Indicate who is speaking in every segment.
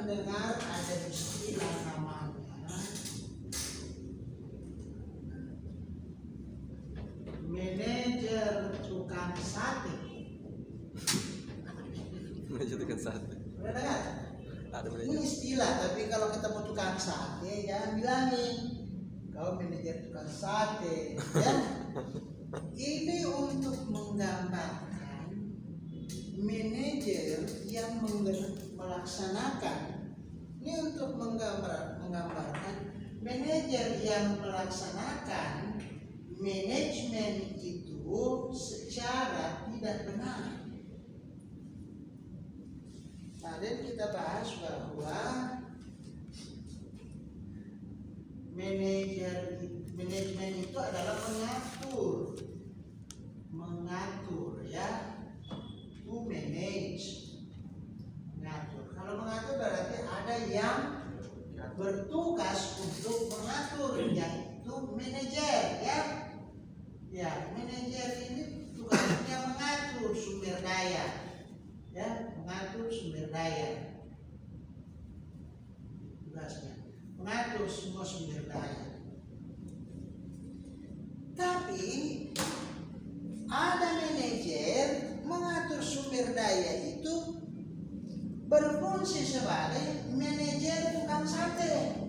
Speaker 1: mendengar ada istilah namanya manajer tukang sate.
Speaker 2: Manajer tukang sate.
Speaker 1: Pernah dengar?
Speaker 2: Ada
Speaker 1: Ini
Speaker 2: manajer.
Speaker 1: istilah, tapi kalau ketemu tukang sate jangan bilangin kau manajer tukang sate, ya. Ini untuk menggambarkan manajer yang melaksanakan. Ini untuk menggambarkan manajer yang melaksanakan manajemen itu secara tidak benar. Tadi kita bahas bahwa manajemen itu adalah mengatur ya, to manage, mengatur. Kalau mengatur berarti ada yang bertugas untuk mengatur, yaitu manajer ya. Ya, manajer ini tugasnya mengatur sumber daya, ya, mengatur sumber daya. Tugasnya mengatur semua sumber daya. Tapi ada manajer mengatur sumber daya itu berfungsi sebagai manajer tukang sate.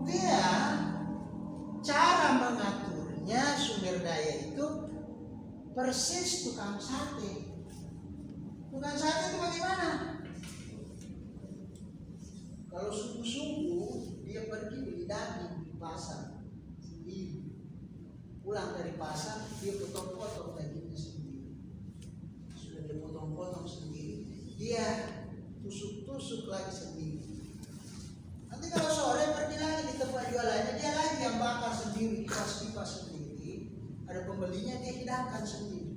Speaker 1: Dia cara mengaturnya sumber daya itu persis tukang sate. Tukang sate itu bagaimana? Kalau subuh-subuh dia pergi beli daging di pasar sendiri, pulang dari pasar dia potong-potong dagingnya sendiri. Sudah dia potong-potong sendiri, dia tusuk-tusuk lagi sendiri. Nanti kalau sore pergi lagi di tempat jualannya, dia lagi yang bakar sendiri, kipas-kipas sendiri. Ada pembelinya, dia hidangkan sendiri.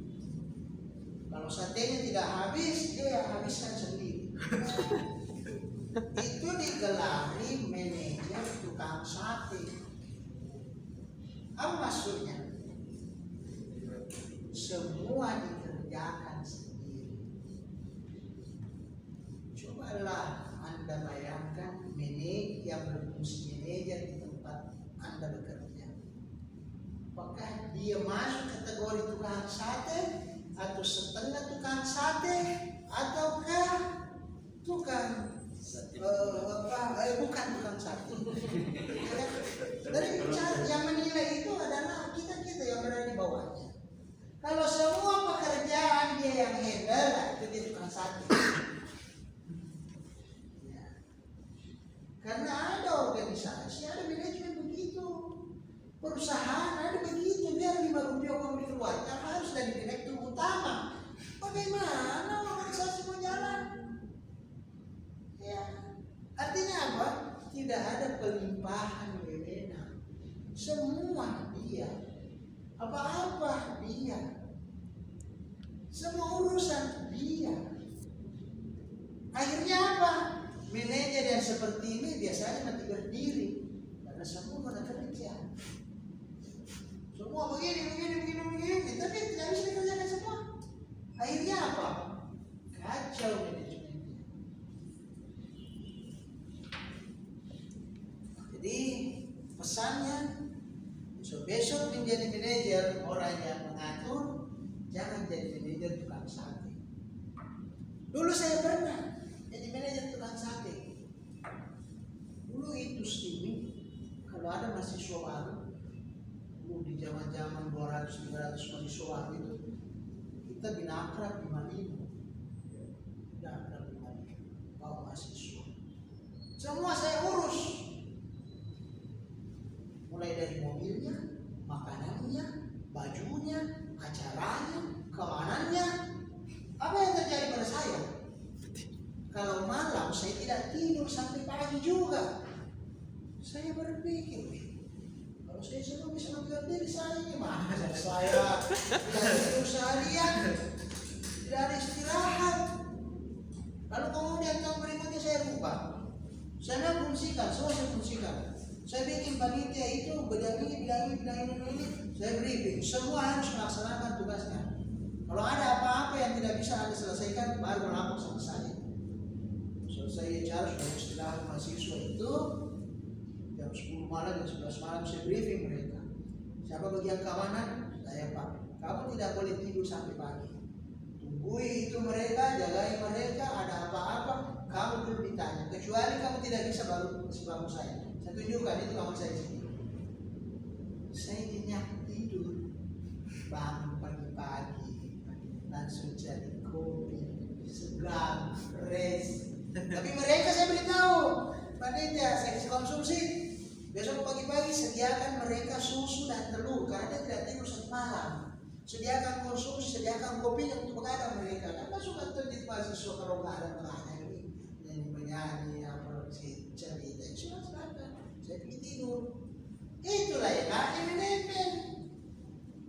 Speaker 1: Kalau satenya tidak habis, dia habiskan sendiri. Itu digelari manajer tukang sate. Apa maksudnya? Semua dikerjakan sendiri. Cobalah Anda bayangkan yang berfungsi manajer di tempat Anda bekerja. Apakah dia masuk kategori tukang sate atau setengah tukang sate ataukah tukang bukan tukang sate. Dari cara yang menilai itu adalah kita yang berada di bawahnya. Kalau semua pekerjaan dia yang handle, itu dia tukang sate. Ya. Karena ada organisasi, ada manajemen begitu, perusahaan ada begitu. Biar 5 rupiah uang dikeluarkan harus dari direktur utama. Bagaimana organisasi mau jalan? Ya, artinya apa? Tidak ada pelimpahan wewenang. Semua dia, apa-apa dia, semua urusan dia. Akhirnya apa? Manajer yang seperti ini biasanya mati berdiri karena semua pada kerja. Semua begini, tapi tidak bisa dikerjakan semua. Akhirnya apa? Kacau manajemennya. Jadi pesannya, besok menjadi manajer orang yang mengatur, jangan jadi manajer tukang sate. Dulu saya pernah jadi manajer tukang sate. Dulu itu Stimi, kalau ada mahasiswa baru, di zaman-zaman 200-300 mahasiswa baru itu, kita binakrab di Malino. Binakrab di Malino, bawa mahasiswa. Semua saya urus. Mulai dari mobilnya, makanannya, bajunya, acaranya, keamanannya. Apa yang terjadi pada saya? Kalau malam saya tidak tidur sampai pagi juga. Saya berpikir, kalau saya semua bisa mengambil diri saya gimana? Saya tidak tidur seharian, tidak ada istirahat. Lalu kemudian tahun berikutnya saya rubah. Saya fungsikan, semua saya fungsikan. Saya bikin panitia itu bilang ini, saya briefing. Semua harus melaksanakan tugasnya. Kalau ada apa-apa yang tidak bisa Anda selesaikan, baru melapor sama saya. selesai acara sudah istirahat mahasiswa itu jam 10 malam, jam 11 malam saya briefing mereka. Siapa bagian keamanan? Saya Pak. Kamu tidak boleh tidur sampai pagi. Tunggui itu mereka, jagai mereka, ada apa-apa, kamu dulu ditanya. Kecuali kamu tidak bisa baru bangun saya. Saya tunjukkan itu kamar saya sini. Saya nyenyak tidur, bangun pagi-pagi, langsung cari kopi, segar, res. Tapi mereka saya beritahu, panitia saya konsumsi. Besok pagi-pagi sediakan mereka susu dan telur karena dia tidak tidur satu malam. Sediakan konsumsi, sediakan kopi untuk begadang mereka. Karena suka terjadi mahasiswa kalau begadang ini menyanyi apa sih cerita. Silakan, saya pergi tidur. Itulah yang manajemen.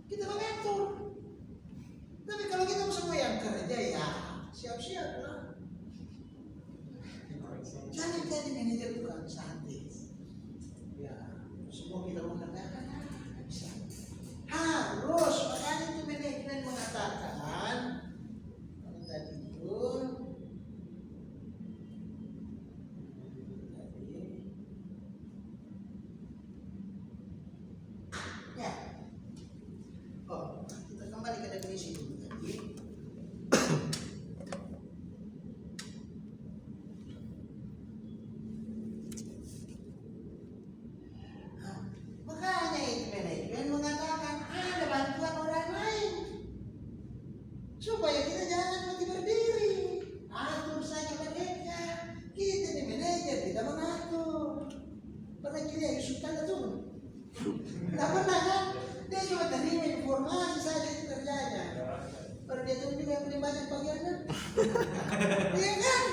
Speaker 1: Kita mengatur. Tapi kalau kita semua yang kerja ya siap-siap lah. Jangan jadi manajer bukan santai. Ya, semua kita mengatakan bisa. Harus, makanya itu manajemen mengatakan tadi itu ya. Oh, kita kembali ke definisi dulu tadi. Makanya itu manajemen mengatakan ada bantuan orang lain supaya kita jangan mati berdiri. Atur saja mereka. Kita ini manajer, kita mengatur. Pernah kita Yusuf Kala tuh? Tidak pernah kan? Dia cuma terima informasi saja itu kerjanya. Baru dia tahu juga yang paling banyak bagiannya. Iya kan?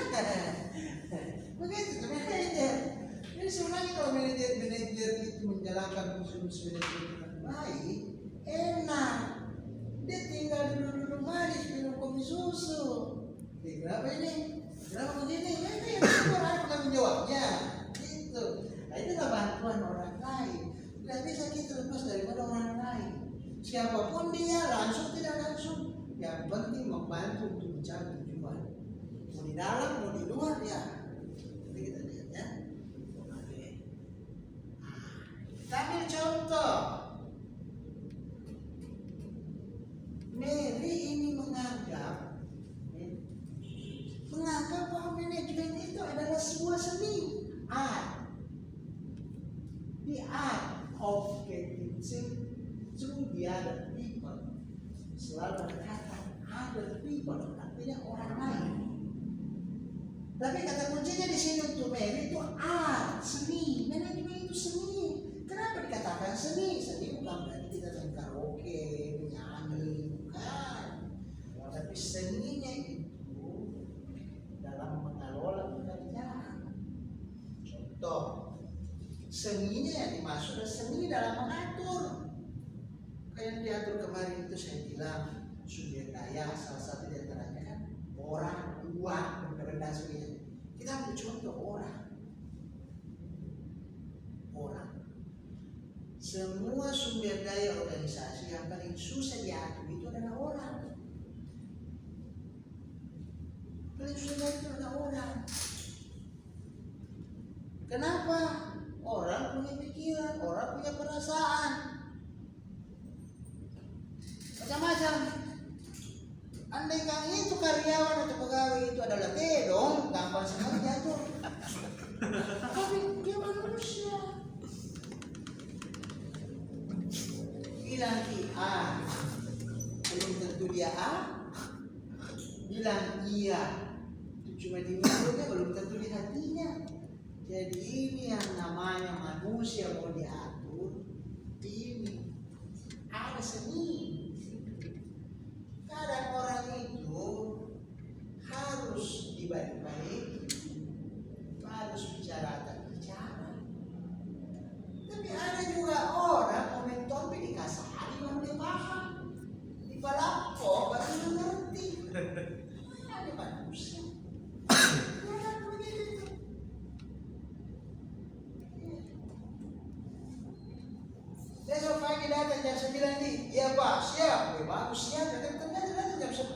Speaker 1: Begitu tuh manajer. Jadi sebenarnya kalau manajer itu menjalankan fungsi manajer dengan baik, enak. Dia tinggal duduk-duduk manis minum kopi susu. Kenapa ini? Kenapa begini? Ini orang bertanggung jawabnya. Gitu. Nah itulah bantuan orang lain. Tidak bisa kita lepas daripada orang lain. Siapapun dia, langsung tidak langsung. Yang penting membantu untuk mencari tujuan. Mau di dalam, mau di luar ya. Jadi kita lihat ya. Oke. Kita ambil contoh. Mary ini menganggap bahwa manajemen itu adalah sebuah seni, art. The art of getting through the other people. Selalu ada kata other people, artinya orang lain. Tapi kata kuncinya di sini untuk Mary itu art, seni. Manajemen itu seni. Kenapa dikatakan seni? Seni bukan berarti kita main karaoke, menyanyi, bukan. Tapi seninya itu dalam mengelola pekerjaan. Contoh, seninya yang dimaksud adalah seni dalam mengatur. Kayak yang diatur kemarin itu saya bilang sumber daya, salah satu di antaranya kan orang, uang, dan sebagainya. Kita ambil contoh orang. Semua sumber daya organisasi yang paling susah diatur itu adalah orang. Paling susah diatur itu adalah orang. Kenapa? Orang punya pikiran, orang punya perasaan. Macam-macam. Andai kan itu karyawan atau pegawai itu adalah dong, gampang sekali diatur. Tapi dia manusia. Bilang A, belum tentu dia A. Bilang iya, itu cuma di mulutnya, belum tentu di hatinya. Jadi ini yang namanya manusia mau diatur. Ini ada seni. Kadang orang itu harus dibaik-baik, harus bicara. Tapi ada juga orang momentum dikasari baru dia paham, dipalapok baru dia ngerti. Ada manusia. Besok pagi datang jam 9 nih, iya Pak, siap. Bagus siap, ternyata datang jam 10.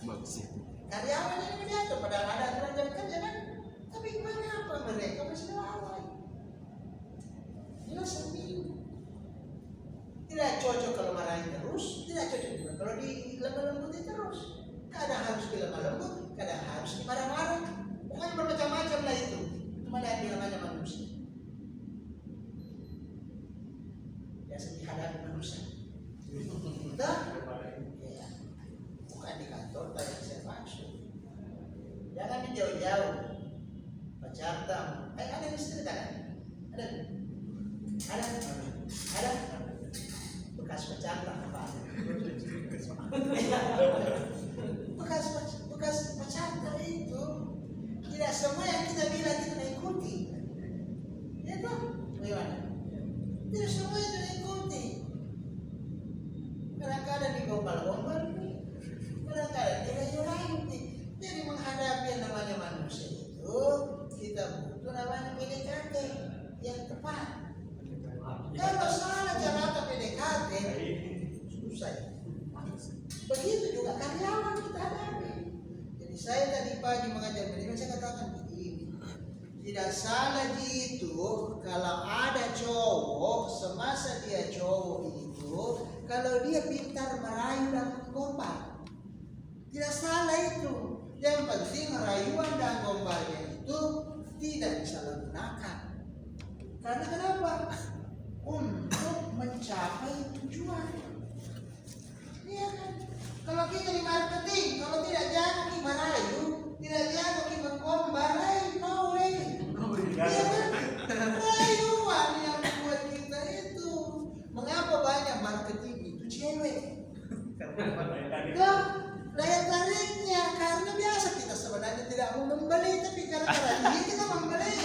Speaker 2: Bagus ya.
Speaker 1: karyawan yang diatur, padahal ada aturan jam kerja kan. Tapi mengapa mereka masih lalai? Jelas sendiri. Tidak cocok kalau marahin terus, tidak cocok juga kalau dilembut-lembutin terus. Kadang harus dilemah lembut, kadang harus dimarah-marah. Pokoknya bermacam-macam lah itu. Cuma ada yang namanya manusia. Biasa dihadapi manusia. Entah? Ya. Bukan di kantor, tanya saya maksud. Jangan di jauh-jauh. Pacar tamu. Ada istri tak? Ada? Ada? Ada? Bekas pacar apa? Bekas pacar itu tidak semua yang kita bilang kita ikuti. Ya toh? Bagaimana? Tidak semua itu ikuti. Kadang-kadang digombal-gombal, kadang-kadang dirayu-rayu. Jadi menghadapi yang namanya manusia itu kita butuh namanya PDKT yang tepat. Kalau salah cara PDKT susah. Begitu juga karyawan kita hadapi. Jadi saya tadi pagi mengajar manajemen, saya katakan begini, tidak salah gitu kalau ada cowok semasa dia cowok itu, kalau dia pintar merayu dan gombal, tidak salah itu. Yang penting rayuan dan gombalnya itu tidak disalahgunakan. Karena kenapa? Untuk mencapai tujuan. Iya kan? Kalau kita di marketing, kalau tidak jago kita merayu, tidak jago kita menggombal, no way. Iya kan? Rayuan yang membuat kita itu. Mengapa banyak marketing itu cewek? Daya tariknya karena biasa kita sebenarnya tidak mau membeli, tapi gara-gara ini kita membeli.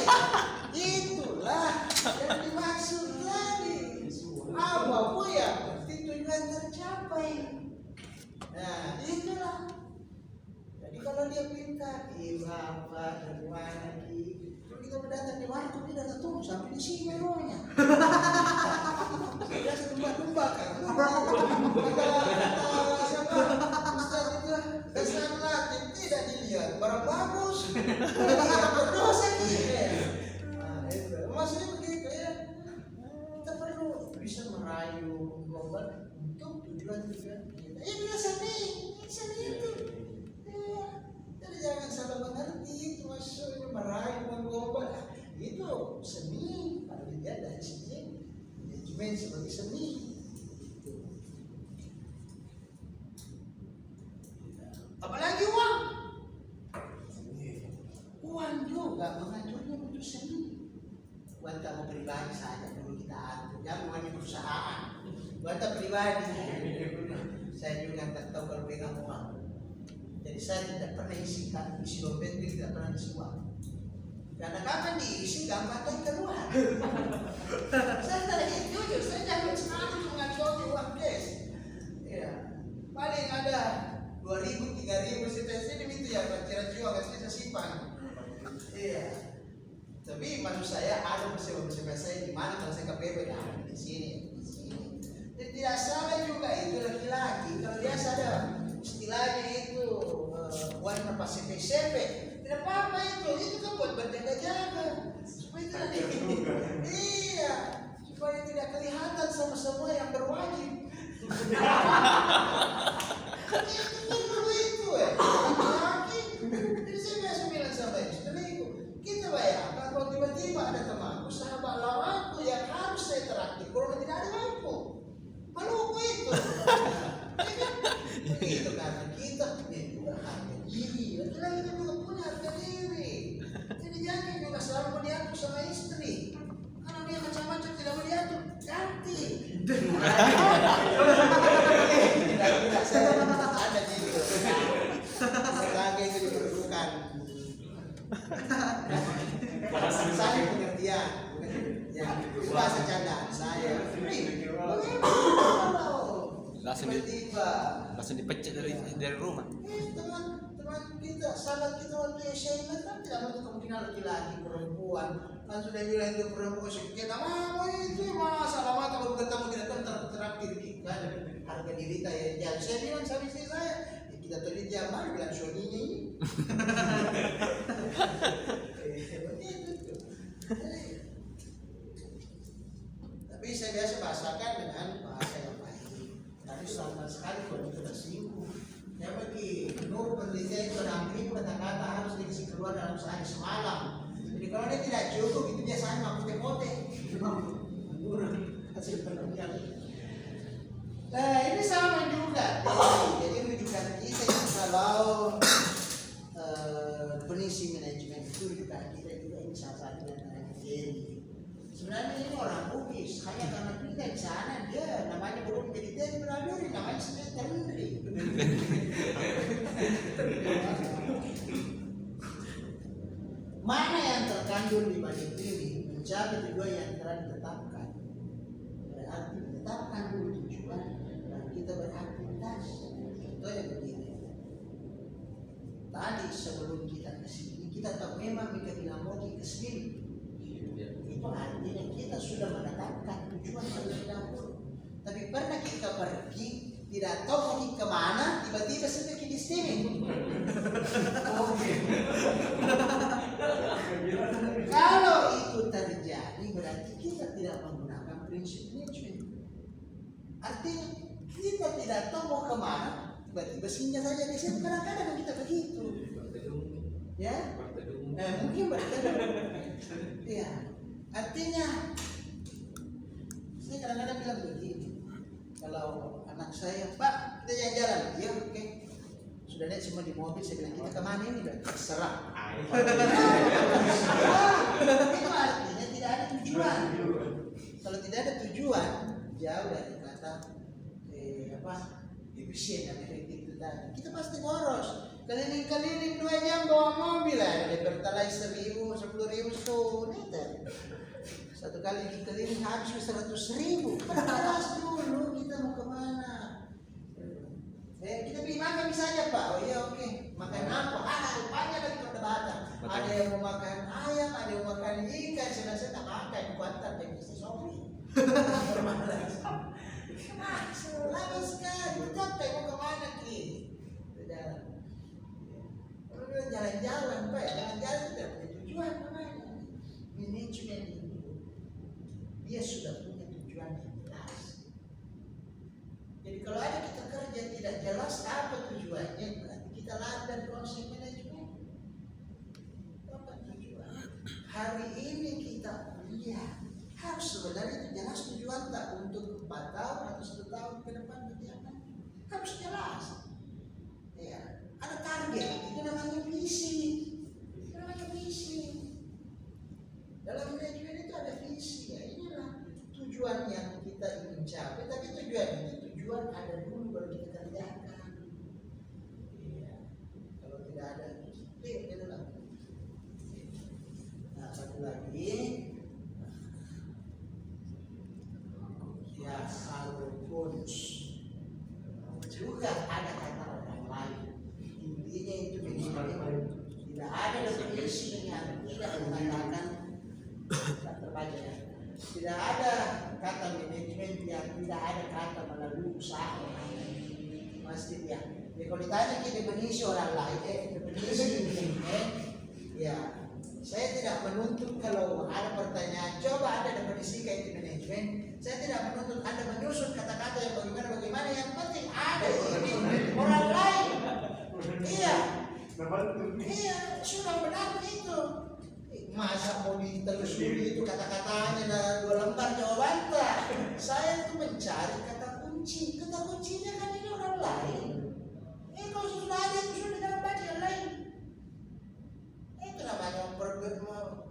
Speaker 1: Itulah yang dimaksud tadi. Apapun yang penting tujuan tercapai. Nah itulah. Jadi kalau dia pintar, bapak dari mana kalau kita berdatang di warung dia datang turun sampai di sini rohnya. Dia tumba-tumba kan. Kesan latih tidak dilihat, barang bagus, berdosa kita. Maksudnya begitu ya. Kita perlu bisa merayu global untuk tujuan-tujuan kita. Ya bila seni itu. Ya. Jadi jangan salah mengerti itu maksudnya merayu global. Itu seni, kalau dilihat dari sini, manajemen sebagai seni. Apalagi uang juga mengaturnya butuh seni. Buat kamu pribadi saja dulu kita atur, jangan hanya perusahaan. Buat pribadi, saya juga tak tahu kalau pegang uang. Jadi saya tidak pernah isi dompet, tidak pernah isi uang. Karena kapan diisi gampang kan keluar. Saya tidak jujur, saya jangan sekali mengatur uang cash. Ya, paling ada 2.000, 3.000 sini itu ya pacaran jiwa nggak bisa simpan. Iya. Tapi maksud saya ada bersama saya di mana kalau saya KPP di sini. Jadi tidak salah juga itu laki-laki. Kalau biasa ada istilahnya itu warna pas CP. Tidak apa-apa itu kan buat berjaga-jaga supaya tidak iya, supaya tidak kelihatan sama semua yang berwajib. Itu laki-laki. Jadi saya biasa bilang sama istriku, kita bayangkan kalau tiba-tiba ada temanku, sahabat lawanku yang harus saya traktir, kalau tidak ada mampu, maluku itu. Begitu karena kita punya harga diri, laki-laki kita juga punya harga diri. Jadi jangan juga selalu mau diatur sama istri. Kalau dia macam-macam tidak mau diatur, ganti. Tidak, saya ada di sebagai itu diperlukan. Saya pengertian, ya itu bahasa candaan saya.
Speaker 2: Langsung dipecat dari rumah.
Speaker 1: Teman kita, sahabat kita waktu SMA kan tidak menutup kemungkinan laki-laki perempuan. Kan sudah bilang itu perempuan kita mau itu masalah mata kalau ketemu tidak terakhir kita harga diri kita ya. Saya bilang sama istri saya, ya kita tadi dia malu bilang suaminya ini Begitu tuh. Tapi saya biasa bahasakan dengan bahasa yang baik. Tapi sama sekali kalau kita tersinggung. Ya bagi menurut penelitian itu 6.000 kata-kata harus dikasih keluar dalam sehari semalam. Jadi kalau dia tidak cukup itu biasanya mampute-pote. Hasil penelitian. Nah ini sama juga. Jadi rujukan kita kalau definisi manajemen itu rujukan kita juga ini salah satu yang Jerry. Sebenarnya ini orang Bugis, hanya karena pindah di sana dia namanya belum jadi Jerry Braduri, namanya sebenarnya Terendri. Mana yang terkandung di balik ini mencari tujuan yang telah ditetapkan. Berarti ditetapkan dulu tujuan dan kita beraktivitas. Contohnya begini. Tadi sebelum kita kesini kita tahu memang kita bilang mau ke sini. Itu artinya kita sudah menetapkan tujuan terlebih dahulu. Tapi pernah kita pergi tidak tahu mau kemana, tiba-tiba sudah di sini. Kalau itu terjadi berarti kita tidak menggunakan prinsip manajemen. Artinya kita tidak tahu mau kemana, tiba-tiba singgah saja di sini. Kadang-kadang kita begitu. Ya, mungkin bertemu. Ya. Artinya saya kadang-kadang bilang begini, kalau anak saya, Pak kita jalan-jalan, ya oke. Sudah lihat semua di mobil, saya bilang kita kemana ini? Terserah. Itu artinya tidak ada tujuan. Kalau tidak ada tujuan, jauh dari kata efisien dan efektif itu tadi. Kita pasti boros. Keliling-keliling 2 jam bawa mobil lah, dari Pertalite 1.000, 10.000 liter. Satu kali dikeliling habis 100.000. Jelas dulu kita mau kemana. Kita pilih makan saja Pak. Oh iya oke. Makan apa? Rupanya lagi perdebatan. Ada yang mau makan ayam, ada yang mau makan ikan. Saya tak makan kuantar dan istri Sofi. Lama sekali. Betul mau kemana Ki? Jalan-jalan Pak. Jalan-jalan itu tidak punya tujuan namanya. Manajemen itu dia sudah punya tujuan yang jelas. Jadi kalau ada kita kerja tidak jelas apa tujuannya, berarti kita lalai konsep manajemen. Apa tujuan? Hari ini kita kuliah harus sebenarnya itu jelas tujuan tak untuk 4 tahun atau 1 tahun ke depan berjalan. Harus jelas. Ya, ada target. Itu namanya visi. Itu namanya visi. Dalam manajemen itu ada visi. Ya, inilah tujuan yang kita ingin capai. Tapi tujuan ini tujuan ada dulu baru kita kerjakan. Ya. Kalau tidak ada itu lah. Nah, satu lagi. Ya, walaupun juga ada kata orang lain. Intinya itu tidak ada definisi yang tidak mengatakan tak terbaca ya. Tidak ada kata manajemen yang tidak ada kata melalui usaha. Pasti dia. Jadi kalau ditanya ke definisi orang lain, definisi manajemen, ya saya tidak menuntut kalau ada pertanyaan, coba ada definisi kayak manajemen. Saya tidak menuntut Anda menyusun kata-kata yang bagaimana. Yang penting ada ini orang lain. Iya. Iya, sudah benar itu. Masa mau ditelusuri itu kata-katanya dan 2 lembar jawaban tak? Saya itu mencari kata kunci. Kata kuncinya kan ini orang lain. Kalau sudah ada itu sudah dalam baca yang lain. Itu namanya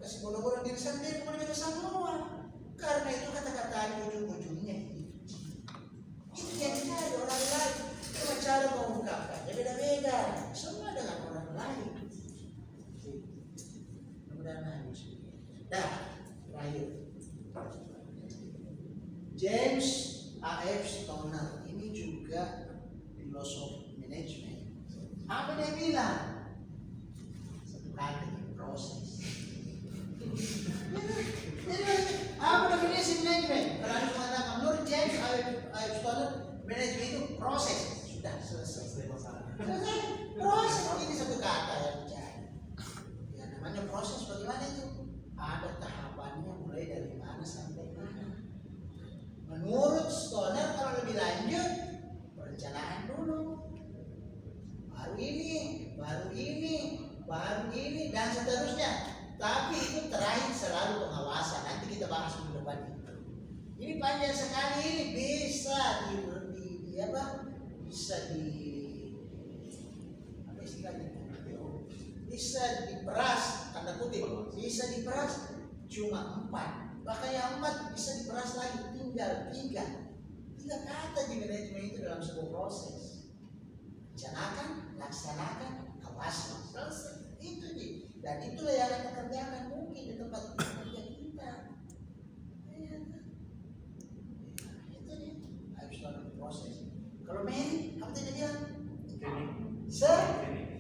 Speaker 1: kasih bodoh-bodoh diri sendiri kepada semua. Karena itu kata-kata ujung-ujungnya itu yang dicari orang lain. Cuma cara mengungkapkannya beda-beda. Semua dengan orang lain. Nah, terakhir James A.F. Stoner ini juga filosof manajemen. Apa dia bilang? Satu kata, proses. Apa definisi manajemen? Kalau ada mengatakan menurut James A.F. Stoner, manajemen itu proses. Sudah selesai masalah. Proses ini satu kata ya. ada tahapannya mulai dari mana sampai mana. Menurut Stoner kalau lebih lanjut perencanaan dulu, baru ini dan seterusnya. Tapi itu terakhir selalu pengawasan. Nanti kita bahas minggu depan itu. Ini panjang sekali, ini bisa bisa diperas, tanda kutip, bisa diperas cuma 4. Bahkan yang 4 bisa diperas lagi tinggal 3 kata di manajemen itu dalam sebuah proses. Rencanakan, laksanakan, awasi, selesai. Itu nih. Dan itulah yang kita kerjakan mungkin di tempat kerja kita. Itu nih, harus dalam proses. Kalau Mary, apa tadi dia? Seni.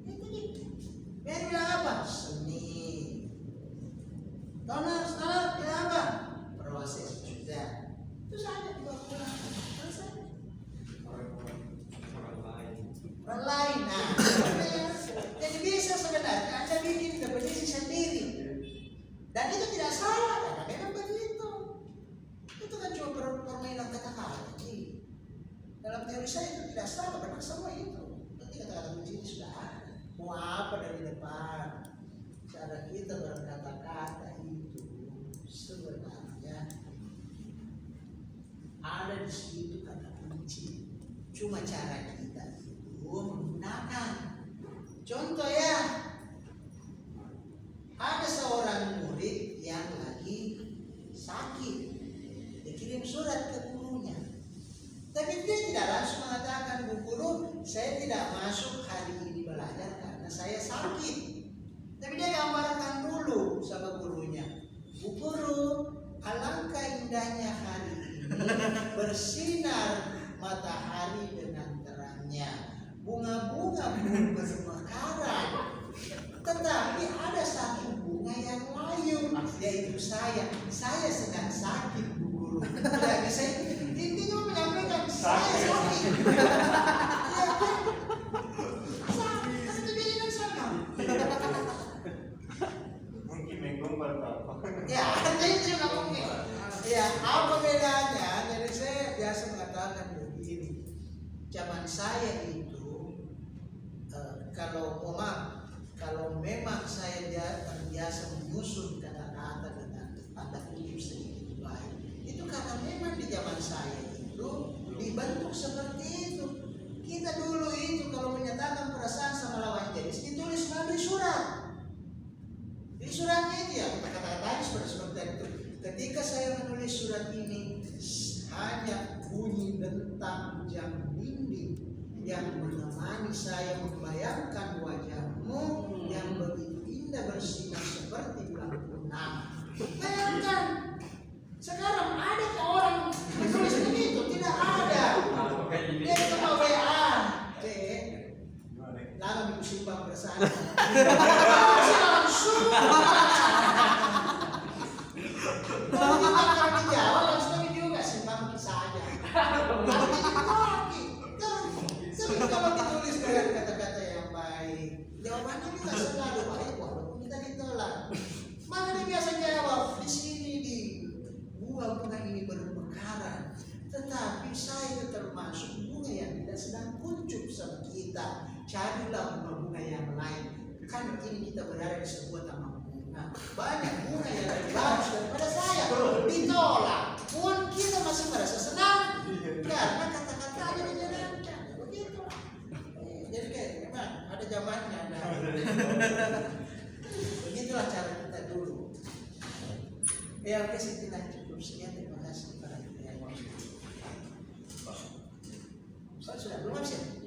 Speaker 1: Itu nih. Mary bilang apa? Seni. Stoner bilang apa? Proses juga. Itu saja juga pulang. Selesai. Orang lain. Nah, jadi bisa sebenarnya Anda bikin definisi sendiri. Dan itu tidak salah karena memang begitu. Itu kan cuma permainan kata-kata. Dalam teori saya itu tidak salah, benar semua itu. Nanti kata-kata kunci ini sudah ada. Mau apa dari depan? Cara kita berkata-kata itu sebenarnya ada di situ kata kunci. Cuma cara kita itu menggunakan. Contoh ya, ada seorang murid yang lagi sakit, dia kirim surat ke gurunya. Tapi dia tidak langsung mengatakan, Bu Guru, saya tidak masuk hari ini belajar karena saya sakit. Tapi dia gambarkan dulu sama gurunya, Bu Guru, alangkah indahnya hari ini bersinar matahari dengan terangnya. Bunga-bunga pun bermekaran, tetapi ada satu bunga yang layu, yaitu saya sedang sakit, Bu Guru. Jadi saya intinya menyampaikan saya sakit. Ya kan? Sakit, itu beda sama.
Speaker 3: Mungkin menggombal apa?
Speaker 1: Ya, itu juga mungkin. Ya, apa bedanya? Jadi saya biasa mengatakan begini. Zaman saya itu kalau memang saya terbiasa menyusun kata-kata dengan tanda kutip sedikit baik, itu karena memang di zaman saya itu dibentuk seperti itu. Kita dulu itu kalau menyatakan perasaan sama lawan jenis ditulis melalui surat. Di suratnya itu ya kata-katanya seperti itu. Ketika saya menulis surat ini hanya bunyi dentang jam dinding yang menemani saya membayangkan wajahmu yang begitu indah bersinar seperti bulan purnama. Bayangkan, sekarang ada orang menulis begitu? Tidak ada. Dia cuma WA, lalu minggu simpang bersama. Langsung. Kalau kita akan dijawab, langsung juga simpang saja. Tapi kalau ditulis dengan kata-kata yang baik, jawabannya juga selalu baik walaupun kita ditolak. Maka dia biasa jawab, di sini di bunga-bunga ini bermekaran, tetapi saya termasuk bunga yang tidak sedang kuncup sama kita. Carilah bunga-bunga yang lain. Kan ini kita berada di sebuah taman bunga. Banyak bunga yang lebih bagus daripada saya. Ditolak pun kita masih merasa senang karena kata-katanya menyenangkan. Begitu. Jadi kayak memang ada zamannya. Begitulah cara kita dulu. Ya oke, kita cukup sekian. Terima kasih kepada yang mau. Sudah belum habis ya?